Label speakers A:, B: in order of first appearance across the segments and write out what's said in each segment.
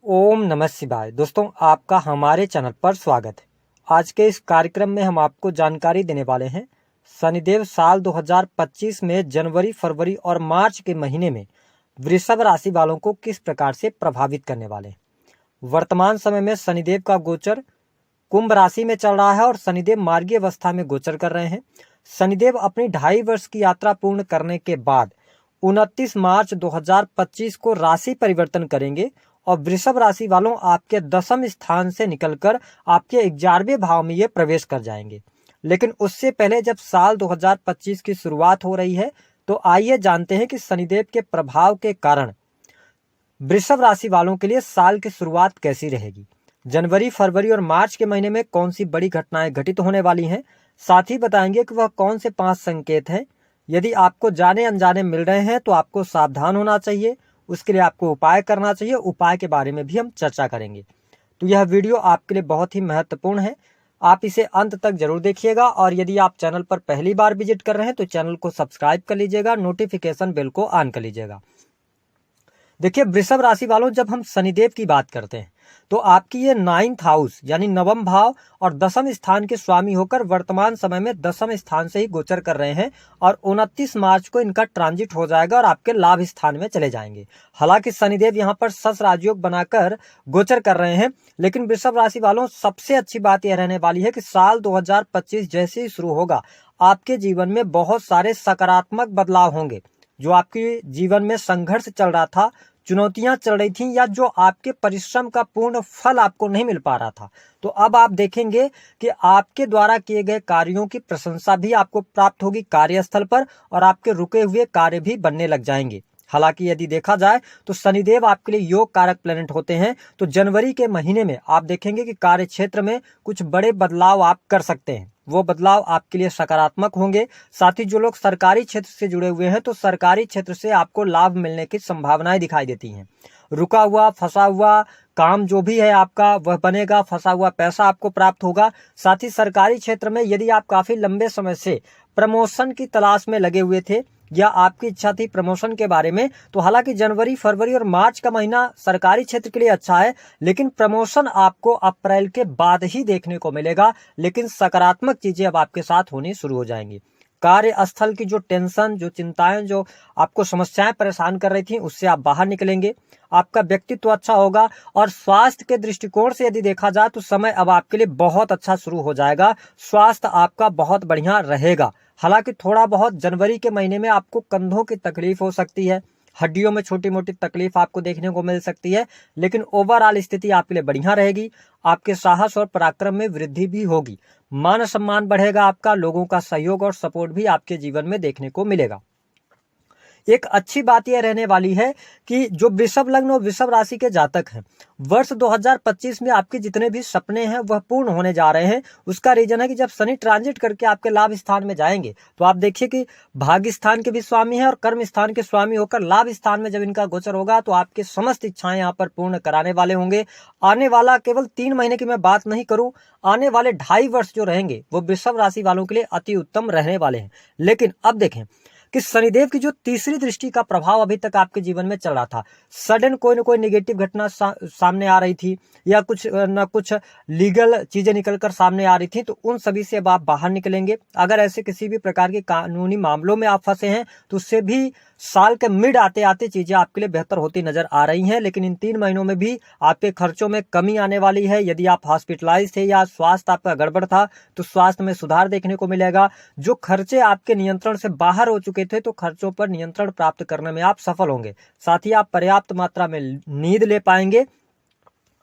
A: ओम नमः शिवाय। दोस्तों, आपका हमारे चैनल पर स्वागत है। आज के इस कार्यक्रम में हम आपको जानकारी देने वाले हैं शनिदेव साल 2025 में जनवरी, फरवरी और मार्च के महीने में वृषभ राशि वालों को किस प्रकार से प्रभावित करने वाले हैं। वर्तमान समय में शनिदेव का गोचर कुंभ राशि में चल रहा है और शनिदेव मार्गीय अवस्था में गोचर कर रहे हैं। शनिदेव अपनी 2.5 वर्ष की यात्रा पूर्ण करने के बाद 29 मार्च 2025 को राशि परिवर्तन करेंगे और वृषभ राशि वालों आपके 10वें स्थान से निकलकर आपके 11वें भाव में ये प्रवेश कर जाएंगे। लेकिन उससे पहले जब साल 2025 की शुरुआत हो रही है तो आइए जानते हैं कि शनिदेव के प्रभाव के कारण वृषभ राशि वालों के लिए साल की शुरुआत कैसी रहेगी। जनवरी, फरवरी और मार्च के महीने में कौन सी बड़ी घटनाएं घटित होने वाली हैं। साथ ही बताएंगे कि वह कौन से 5 संकेत हैं। यदि आपको जाने अनजाने मिल रहे हैं तो आपको सावधान होना चाहिए, उसके लिए आपको उपाय करना चाहिए। उपाय के बारे में भी हम चर्चा करेंगे। तो यह वीडियो आपके लिए बहुत ही महत्वपूर्ण है, आप इसे अंत तक जरूर देखिएगा। और यदि आप चैनल पर पहली बार विजिट कर रहे हैं तो चैनल को सब्सक्राइब कर लीजिएगा, नोटिफिकेशन बेल को ऑन कर लीजिएगा। देखिए, वृषभ राशि वालों, जब हम शनिदेव की बात करते हैं तो आपकी ये 9th हाउस यानी 9वां भाव और 10वें स्थान के स्वामी होकर वर्तमान समय में 10वें स्थान से ही गोचर कर रहे हैं और 29 मार्च को इनका ट्रांजिट हो जाएगा और आपके लाभ स्थान में चले जाएंगे। हालांकि शनिदेव यहाँ पर सस राजयोग बनाकर गोचर कर रहे हैं, लेकिन वृषभ राशि वालों सबसे अच्छी बात यह रहने वाली है कि साल 2025 जैसे ही शुरू होगा आपके जीवन में बहुत सारे सकारात्मक बदलाव होंगे। जो आपके जीवन में संघर्ष चल रहा था, चुनौतियां चल रही थीं या जो आपके परिश्रम का पूर्ण फल आपको नहीं मिल पा रहा था, तो अब आप देखेंगे कि आपके द्वारा किए गए कार्यों की प्रशंसा भी आपको प्राप्त होगी कार्यस्थल पर और आपके रुके हुए कार्य भी बनने लग जाएंगे। हालांकि यदि देखा जाए तो शनिदेव आपके लिए योग कारक प्लैनेट होते हैं, तो जनवरी के महीने में आप देखेंगे कि कार्य क्षेत्र में कुछ बड़े बदलाव आप कर सकते हैं। वो बदलाव आपके लिए सकारात्मक होंगे। साथ ही जो लोग सरकारी क्षेत्र से जुड़े हुए हैं तो सरकारी क्षेत्र से आपको लाभ मिलने की संभावनाएं दिखाई देती हैं। रुका हुआ, फंसा हुआ काम जो भी है आपका वह बनेगा, फंसा हुआ पैसा आपको प्राप्त होगा। साथ ही सरकारी क्षेत्र में यदि आप काफी लंबे समय से प्रमोशन की तलाश में लगे हुए थे या आपकी इच्छा थी प्रमोशन के बारे में, तो हालांकि जनवरी, फरवरी और मार्च का महीना सरकारी क्षेत्र के लिए अच्छा है, लेकिन प्रमोशन आपको अप्रैल के बाद ही देखने को मिलेगा। लेकिन सकारात्मक चीजें अब आपके साथ होनी शुरू हो जाएंगी। कार्यस्थल की जो टेंशन, जो चिंताएं, जो आपको समस्याएं परेशान कर रही थी, उससे आप बाहर निकलेंगे। आपका व्यक्तित्व अच्छा होगा और स्वास्थ्य के दृष्टिकोण से यदि देखा जाए तो समय अब आपके लिए बहुत अच्छा शुरू हो जाएगा। स्वास्थ्य आपका बहुत बढ़िया रहेगा। हालांकि थोड़ा बहुत जनवरी के महीने में आपको कंधों की तकलीफ हो सकती है, हड्डियों में छोटी मोटी तकलीफ आपको देखने को मिल सकती है, लेकिन ओवरऑल स्थिति आपके लिए बढ़िया रहेगी। आपके साहस और पराक्रम में वृद्धि भी होगी, मान सम्मान बढ़ेगा आपका, लोगों का सहयोग और सपोर्ट भी आपके जीवन में देखने को मिलेगा। एक अच्छी बात यह रहने वाली है कि जो वृषभ लग्न और वृषभ राशि के जातक हैं, वर्ष 2025 में आपके जितने भी सपने हैं वह पूर्ण होने जा रहे हैं। उसका रीजन है कि जब शनि ट्रांजिट करके आपके लाभ स्थान में जाएंगे तो आप देखिए कि भाग्य स्थान के भी स्वामी है और कर्म स्थान के स्वामी होकर लाभ स्थान में जब इनका गोचर होगा तो आपकी समस्त इच्छाएं यहाँ पर पूर्ण कराने वाले होंगे। आने वाला केवल 3 महीने की मैं बात नहीं करूं, आने वाले 2.5 वर्ष जो रहेंगे वो वृषभ राशि वालों के लिए अति उत्तम रहने वाले हैं। लेकिन अब देखें कि शनिदेव की जो तीसरी दृष्टि का प्रभाव अभी तक आपके जीवन में चल रहा था, सडन कोई ना कोई नेगेटिव घटना सामने आ रही थी या कुछ न कुछ लीगल चीजें निकलकर सामने आ रही थी, तो उन सभी से अब आप बाहर निकलेंगे। अगर ऐसे किसी भी प्रकार के कानूनी मामलों में आप फंसे हैं तो उससे भी साल के मिड आते आते चीजें आपके लिए बेहतर होती नजर आ रही हैं। लेकिन इन 3 महीनों में भी आपके खर्चों में कमी आने वाली है। यदि आप हॉस्पिटलाइज थे या स्वास्थ्य आपका गड़बड़ था तो स्वास्थ्य में सुधार देखने को मिलेगा। जो खर्चे आपके नियंत्रण से बाहर हो चुके थे तो खर्चों पर नियंत्रण प्राप्त करने में आप सफल होंगे। साथ ही आप पर्याप्त मात्रा में नींद ले पाएंगे।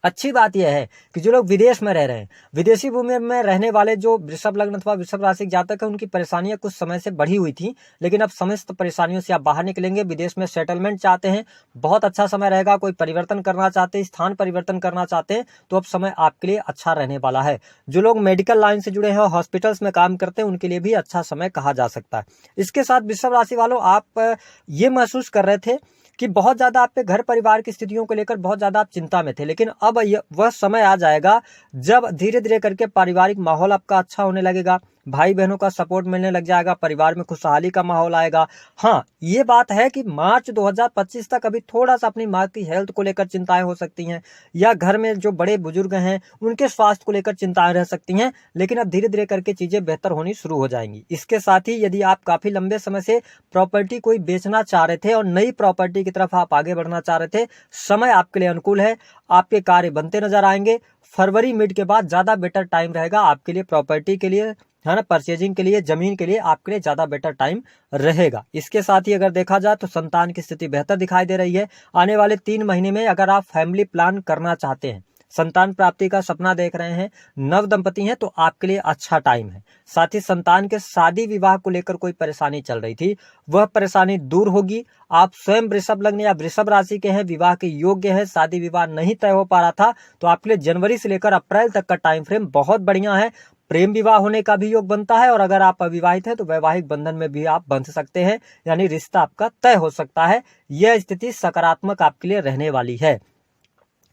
A: अच्छी बात यह है कि जो लोग विदेश में रह रहे हैं, विदेशी भूमि में रहने वाले जो वृषभ लग्न अथवा वृषभ राशि के जातक है, उनकी परेशानियां कुछ समय से बढ़ी हुई थी, लेकिन अब समस्त परेशानियों से आप बाहर निकलेंगे। विदेश में सेटलमेंट चाहते हैं, बहुत अच्छा समय रहेगा। कोई परिवर्तन करना चाहते हैं, स्थान परिवर्तन करना चाहते हैं, तो अब समय आपके लिए अच्छा रहने वाला है। जो लोग मेडिकल लाइन से जुड़े हैं और हॉस्पिटल्स में काम करते हैं, उनके लिए भी अच्छा समय कहा जा सकता है। इसके साथ वृषभ राशि वालों, आप ये महसूस कर रहे थे कि बहुत ज्यादा आप पे घर परिवार की स्थितियों को लेकर बहुत ज्यादा आप चिंता में थे, लेकिन अब वह समय आ जाएगा जब धीरे धीरे करके पारिवारिक माहौल आपका अच्छा होने लगेगा। भाई बहनों का सपोर्ट मिलने लग जाएगा, परिवार में खुशहाली का माहौल आएगा। हाँ, ये बात है कि मार्च 2025 तक अभी थोड़ा सा अपनी माँ की हेल्थ को लेकर चिंताएं हो सकती हैं, या घर में जो बड़े बुजुर्ग हैं उनके स्वास्थ्य को लेकर चिंताएं रह सकती हैं, लेकिन अब धीरे धीरे करके चीजें बेहतर होनी शुरू हो जाएंगी। इसके साथ ही यदि आप काफी लंबे समय से प्रॉपर्टी कोई बेचना चाह रहे थे और नई प्रॉपर्टी की तरफ आप आगे बढ़ना चाह रहे थे, समय आपके लिए अनुकूल है, आपके कार्य बनते नजर आएंगे। फरवरी मिड के बाद ज्यादा बेटर टाइम रहेगा आपके लिए, प्रॉपर्टी के लिए, है ना, परचेजिंग के लिए, जमीन के लिए आपके लिए ज्यादा बेटर टाइम रहेगा। इसके साथ ही अगर देखा जाए तो संतान की स्थिति बेहतर दिखाई दे रही है। आने वाले 3 महीने में अगर आप फैमिली प्लान करना चाहते हैं, संतान प्राप्ति का सपना देख रहे हैं, नव दंपति हैं, तो आपके लिए अच्छा टाइम है। साथ ही संतान के शादी विवाह को लेकर कोई परेशानी चल रही थी, वह परेशानी दूर होगी। आप स्वयं वृषभ लग्न या वृषभ राशि के हैं, विवाह के योग्य हैं, शादी विवाह नहीं तय हो पा रहा था, तो आपके लिए जनवरी से लेकर अप्रैल तक का टाइम फ्रेम बहुत बढ़िया है। प्रेम विवाह होने का भी योग बनता है, और अगर आप अविवाहित हैं तो वैवाहिक बंधन में भी आप बंध सकते हैं, यानी रिश्ता आपका तय हो सकता है। यह स्थिति सकारात्मक आपके लिए रहने वाली है।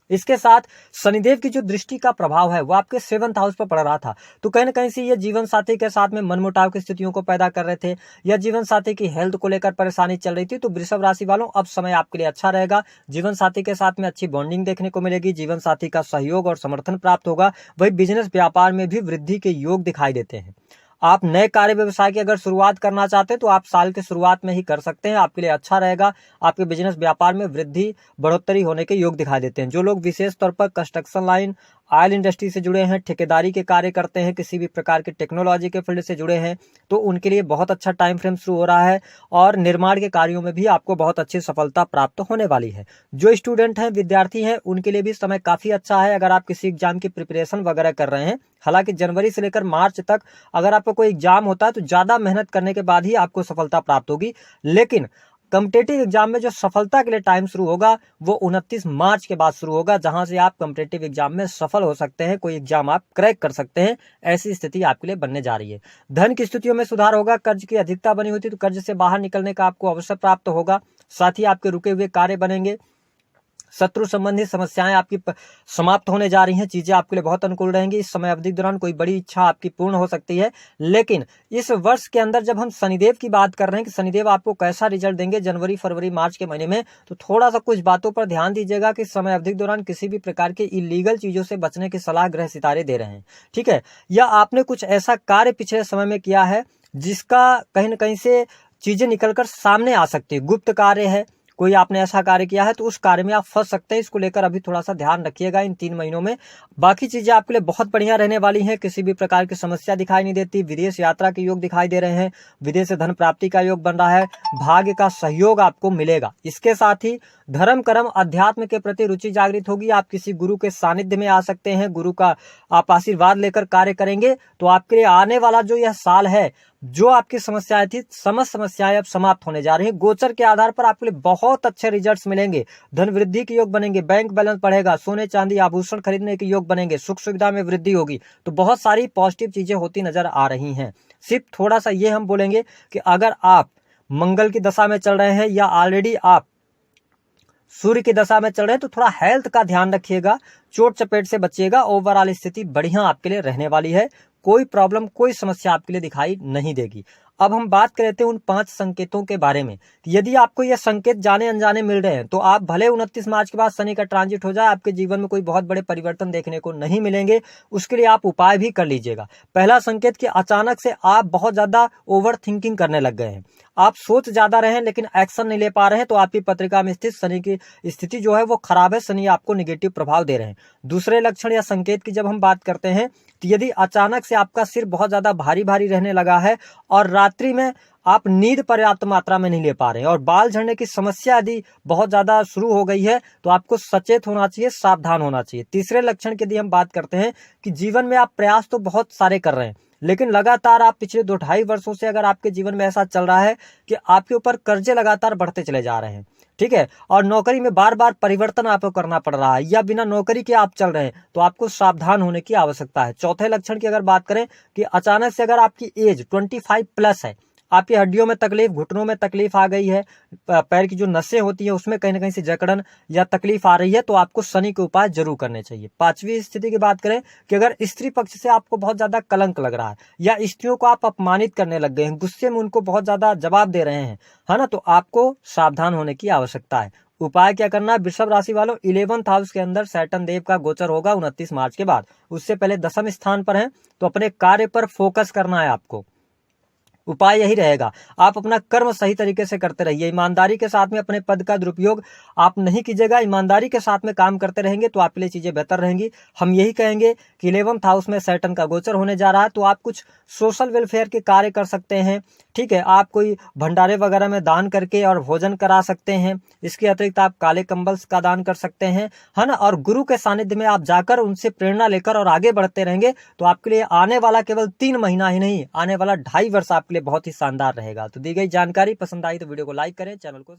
A: इसके साथ शनिदेव की जो दृष्टि का प्रभाव है वो आपके 7th हाउस पर पड़ रहा था, तो कहीं ना कहीं से ये जीवन साथी के साथ में मनमुटाव की स्थितियों को पैदा कर रहे थे, या जीवन साथी की हेल्थ को लेकर परेशानी चल रही थी। तो वृषभ राशि वालों, अब समय आपके लिए अच्छा रहेगा, जीवन साथी के साथ में अच्छी बॉन्डिंग देखने को मिलेगी, जीवन साथी का सहयोग और समर्थन प्राप्त होगा। वही बिजनेस व्यापार में भी वृद्धि के योग दिखाई देते हैं। आप नए कार्य व्यवसाय की अगर शुरुआत करना चाहते हैं तो आप साल के शुरुआत में ही कर सकते हैं, आपके लिए अच्छा रहेगा। आपके बिजनेस व्यापार में वृद्धि बढ़ोतरी होने के योग दिखाई देते हैं। जो लोग विशेष तौर पर कंस्ट्रक्शन लाइन, ऑयल इंडस्ट्री से जुड़े हैं, ठेकेदारी के कार्य करते हैं, किसी भी प्रकार के टेक्नोलॉजी के फील्ड से जुड़े हैं, तो उनके लिए बहुत अच्छा टाइम फ्रेम शुरू हो रहा है, और निर्माण के कार्यों में भी आपको बहुत अच्छी सफलता प्राप्त होने वाली है। जो स्टूडेंट हैं, विद्यार्थी हैं, उनके लिए भी समय काफी अच्छा है। अगर आप किसी एग्जाम की प्रिपरेशन वगैरह कर रहे हैं, हालांकि जनवरी से लेकर मार्च तक अगर आपको कोई एग्जाम होता है तो ज्यादा मेहनत करने के बाद ही आपको सफलता प्राप्त होगी, लेकिन कॉम्पिटिटिव एग्जाम में जो सफलता के लिए टाइम शुरू होगा वो 29 मार्च के बाद शुरू होगा, जहां से आप कॉम्पिटिटिव एग्जाम में सफल हो सकते हैं, कोई एग्जाम आप क्रैक कर सकते हैं। ऐसी स्थिति आपके लिए बनने जा रही है। धन की स्थितियों में सुधार होगा, कर्ज की अधिकता बनी होती तो कर्ज से बाहर निकलने का आपको अवसर प्राप्त होगा। साथ ही आपके रुके हुए कार्य बनेंगे, शत्रु संबंधी समस्याएं आपकी समाप्त होने जा रही हैं, चीजें आपके लिए बहुत अनुकूल रहेंगी। इस समय अवधि के दौरान कोई बड़ी इच्छा आपकी पूर्ण हो सकती है। लेकिन इस वर्ष के अंदर जब हम शनिदेव की बात कर रहे हैं कि शनिदेव आपको कैसा रिजल्ट देंगे जनवरी, फरवरी, मार्च के महीने में, तो थोड़ा सा कुछ बातों पर ध्यान दीजिएगा कि समय अवधि के दौरान किसी भी प्रकार के इलीगल चीजों से बचने की सलाह ग्रह सितारे दे रहे हैं, ठीक है। या आपने कुछ ऐसा कार्य पिछले समय में किया है जिसका कहीं ना कहीं से चीजें निकलकर सामने आ सकती है, गुप्त कार्य है, कोई आपने ऐसा कार्य किया है तो उस कार्य में आप फंस सकते हैं। इसको लेकर अभी थोड़ा सा ध्यान रखिएगा इन 3 महीनों में। बाकी चीजें आपके लिए बहुत बढ़िया रहने वाली हैं, किसी भी प्रकार की समस्या दिखाई नहीं देती। विदेश यात्रा के योग दिखाई दे रहे हैं, विदेश से धन प्राप्ति का योग बन रहा है, भाग्य का सहयोग आपको मिलेगा। इसके साथ ही धर्म कर्म अध्यात्म के प्रति रुचि जागृत होगी। आप किसी गुरु के सानिध्य में आ सकते हैं, गुरु का आप आशीर्वाद लेकर कार्य करेंगे तो आपके लिए आने वाला जो यह साल है, जो आपकी समस्याएं थी, समस्त समस्याएं अब समाप्त होने जा रही हैं। गोचर के आधार पर आपके लिए बहुत अच्छे रिजल्ट्स मिलेंगे, धन वृद्धि के योग बनेंगे, बैंक बैलेंस बढ़ेगा, सोने चांदी आभूषण खरीदने के योग बनेंगे, सुख सुविधा में वृद्धि होगी। तो बहुत सारी पॉजिटिव चीजें होती नजर आ रही हैं। सिर्फ थोड़ा सा ये हम बोलेंगे कि अगर आप मंगल की दशा में चल रहे हैं या ऑलरेडी आप सूर्य की दशा में चल रहे हैं तो थोड़ा हेल्थ का ध्यान रखिएगा, चोट चपेट से बचिएगा। ओवरऑल स्थिति बढ़िया आपके लिए रहने वाली है, कोई प्रॉब्लम, कोई समस्या आपके लिए दिखाई नहीं देगी। अब हम बात कर रहे थे उन 5 संकेतों के बारे में कि यदि आपको ये संकेत जाने अनजाने मिल रहे हैं तो आप भले 29 मार्च के बाद शनि का ट्रांजिट हो जाए, आपके जीवन में कोई बहुत बड़े परिवर्तन देखने को नहीं मिलेंगे। उसके लिए आप उपाय भी कर लीजिएगा। पहला संकेत कि अचानक से आप बहुत ज्यादा ओवर थिंकिंग करने लग गए हैं, आप सोच ज्यादा रहे हैं लेकिन एक्शन नहीं ले पा रहे हैं, तो आपकी पत्रिका में स्थित शनि की स्थिति जो है वो खराब है, शनि आपको निगेटिव प्रभाव दे रहे हैं। दूसरे लक्षण या संकेत की जब हम बात करते हैं तो यदि अचानक से आपका सिर बहुत ज्यादा भारी भारी रहने लगा है और रात्रि में आप नींद पर्याप्त मात्रा में नहीं ले पा रहे हैं और बाल झड़ने की समस्या यदि बहुत ज्यादा शुरू हो गई है तो आपको सचेत होना चाहिए, सावधान होना चाहिए। तीसरे लक्षण की यदि हम बात करते हैं कि जीवन में आप प्रयास तो बहुत सारे कर रहे हैं लेकिन लगातार आप पिछले 2-2.5 वर्षों से अगर आपके जीवन में ऐसा चल रहा है कि आपके ऊपर कर्जे लगातार बढ़ते चले जा रहे हैं, ठीक है, और नौकरी में बार बार परिवर्तन आपको करना पड़ रहा है या बिना नौकरी के आप चल रहे हैं, तो आपको सावधान होने की आवश्यकता है। चौथे लक्षण की अगर बात करें कि अचानक से अगर आपकी एज 25 प्लस है, आपकी हड्डियों में तकलीफ, घुटनों में तकलीफ आ गई है, पैर की जो नसें होती है उसमें कहीं ना कहीं से जकड़न या तकलीफ आ रही है, तो आपको शनि के उपाय जरूर करने चाहिए। पांचवी स्थिति की बात करें कि अगर स्त्री पक्ष से आपको बहुत ज्यादा कलंक लग रहा है या स्त्रियों को आप अपमानित करने लग गए हैं, गुस्से में उनको बहुत ज्यादा जवाब दे रहे हैं, है ना, तो आपको सावधान होने की आवश्यकता है। उपाय क्या करना है? वृषभ राशि वालों, 11th हाउस के अंदर सैटर्न देव का गोचर होगा 29 मार्च के बाद, उससे पहले 10वें स्थान पर है, तो अपने कार्य पर फोकस करना है आपको। उपाय यही रहेगा, आप अपना कर्म सही तरीके से करते रहिए, ईमानदारी के साथ में अपने पद का दुरुपयोग आप नहीं कीजिएगा, ईमानदारी के साथ में काम करते रहेंगे तो आपके लिए चीजें बेहतर रहेंगी। हम यही कहेंगे कि 11th हाउस में सैटर्न का गोचर होने जा रहा है, तो आप कुछ सोशल वेलफेयर के कार्य कर सकते हैं, ठीक है, आप कोई भंडारे वगैरह में दान करके और भोजन करा सकते हैं। इसके अतिरिक्त आप काले कंबल का दान कर सकते हैं, है ना, और गुरु के सानिध्य में आप जाकर उनसे प्रेरणा लेकर और आगे बढ़ते रहेंगे तो आपके लिए आने वाला केवल 3 महीना ही नहीं, आने वाला 2.5 वर्ष आपके लिए बहुत ही शानदार रहेगा। तो दी गई जानकारी पसंद आई तो वीडियो को लाइक करें, चैनल को